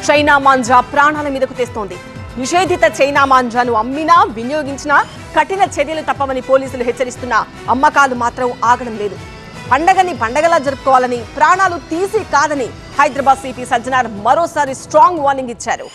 China manja ప్రాణాల మీదకు తెస్తోంది. నిషేధిత చైనా మాంజాను అమ్మినా వినియోగించినా కఠిన చర్యలు తప్పవని పోలీసులు హెచ్చరిస్తున్నా అమ్మకాలు మాత్రం ఆగడం లేదు. పండగని పండగలా జరుపుకోవాలని, ప్రాణాలు తీసి కాదని హైదరాబాద్ సిపి సజ్జనార్ మరోసారి స్ట్రాంగ్ వార్నింగ్ ఇచ్చారు.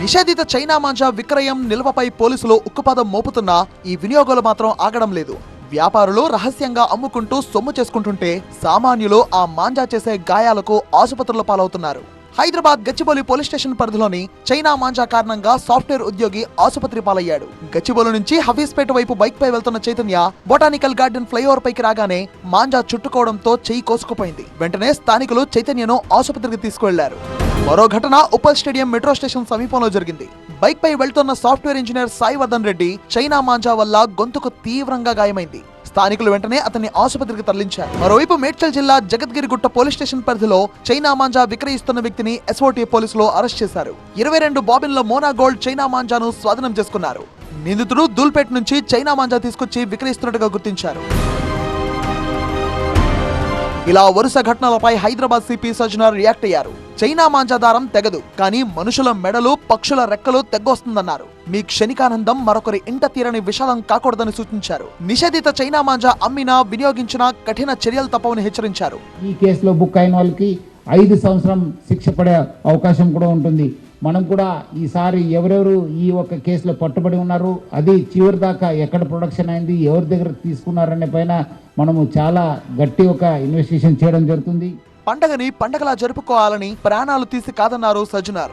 నిషేధిత చైనా మాంజా విక్రయం నిల్వపై పోలీసులు ఉక్కుపాదం మోపుతున్నా ఈ వినియోగాలు మాత్రం ఆగడం లేదు. వ్యాపారులు రహస్యంగా అమ్ముకుంటూ సొమ్ము చేసుకుంటుంటే సామాన్యులు ఆ మాంజా చేసే గాయాలకు ఆసుపత్రుల పాలవుతున్నారు. హైదరాబాద్ గచ్చిబౌలి పోలీస్ స్టేషన్ పరిధిలోని చైనా మాంజా కారణంగా సాఫ్ట్వేర్ ఉద్యోగి ఆసుపత్రి పాలయ్యాడు. గచ్చిబౌలి నుంచి హఫీజ్పేట వైపు బైక్ పై వెళ్తున్న చైతన్య బొటానికల్ గార్డెన్ ఫ్లైఓవర్ పైకి రాగానే మాంజా చుట్టుకోవడంతో చెయ్యి కోసుకుపోయింది. వెంటనే స్థానికులు చైతన్యను ఆసుపత్రికి తీసుకువెళ్లారు. మరో ఘటన ఉప్పల్ స్టేడియం మెట్రో స్టేషన్ సమీపంలో జరిగింది. బైక్ పై వెళ్తున్న software engineer Sai Vardhan Reddy China manja వల్ల గొంతుకు తీవ్రంగా గాయమైంది. స్థానికులు వెంటనే అతన్ని ఆసుపత్రికి తరలించారు. మరోవైపు మేడ్చల్ జిల్లా జగద్గిరిగుట్ట పోలీస్ స్టేషన్ పరిధిలో చైనా మాంజా విక్రయిస్తున్న వ్యక్తిని ఎస్ఓటీ పోలీసులు అరెస్ట్ చేశారు. 22 బాబిన్ల మోనా గోల్డ్ చైనా మాంజాను స్వాధీనం చేసుకున్నారు. నిందితుడు దూల్పేట్ నుంచి చైనా మాంజా తీసుకొచ్చి విక్రయిస్తున్నట్టుగా గుర్తించారు. ఇలా వరుస ఘటనలపై హైదరాబాద్ సిపి సజ్జనార్ రియాక్ట్ అయ్యారు. చైనా మాంజా దారం తెగదు, కానీ మనుషుల మెడలు, పక్షుల రెక్కలు తెగ్గొస్తుందన్నారు. మీ క్షణికానందం మరొకరి ఇంట తీరని విషాదం కాకూడదని సూచించారు. నిషేధిత చైనా మాంజా అమ్మినా వినియోగించినా కఠిన చర్యలు తప్పవని హెచ్చరించారు. ఈ కేసులో బుక్ అయిన వాళ్ళకి 5 సంవత్సరం శిక్ష పడే అవకాశం కూడా ఉంటుంది. మనం కూడా ఈసారి ఎవరెవరు ఈ ఒక్క కేసులో పట్టుబడి ఉన్నారు, అది చివరి దాకా ఎక్కడ ప్రొడక్షన్ అయింది, ఎవరి దగ్గర తీసుకున్నారనే పైన మనము చాలా గట్టి ఒక ఇన్వెస్టిగేషన్ చేయడం జరుగుతుంది. పండగని పండగలా జరుపుకోవాలని, ప్రాణాలు తీసి కాదన్నారు సజ్జనార్.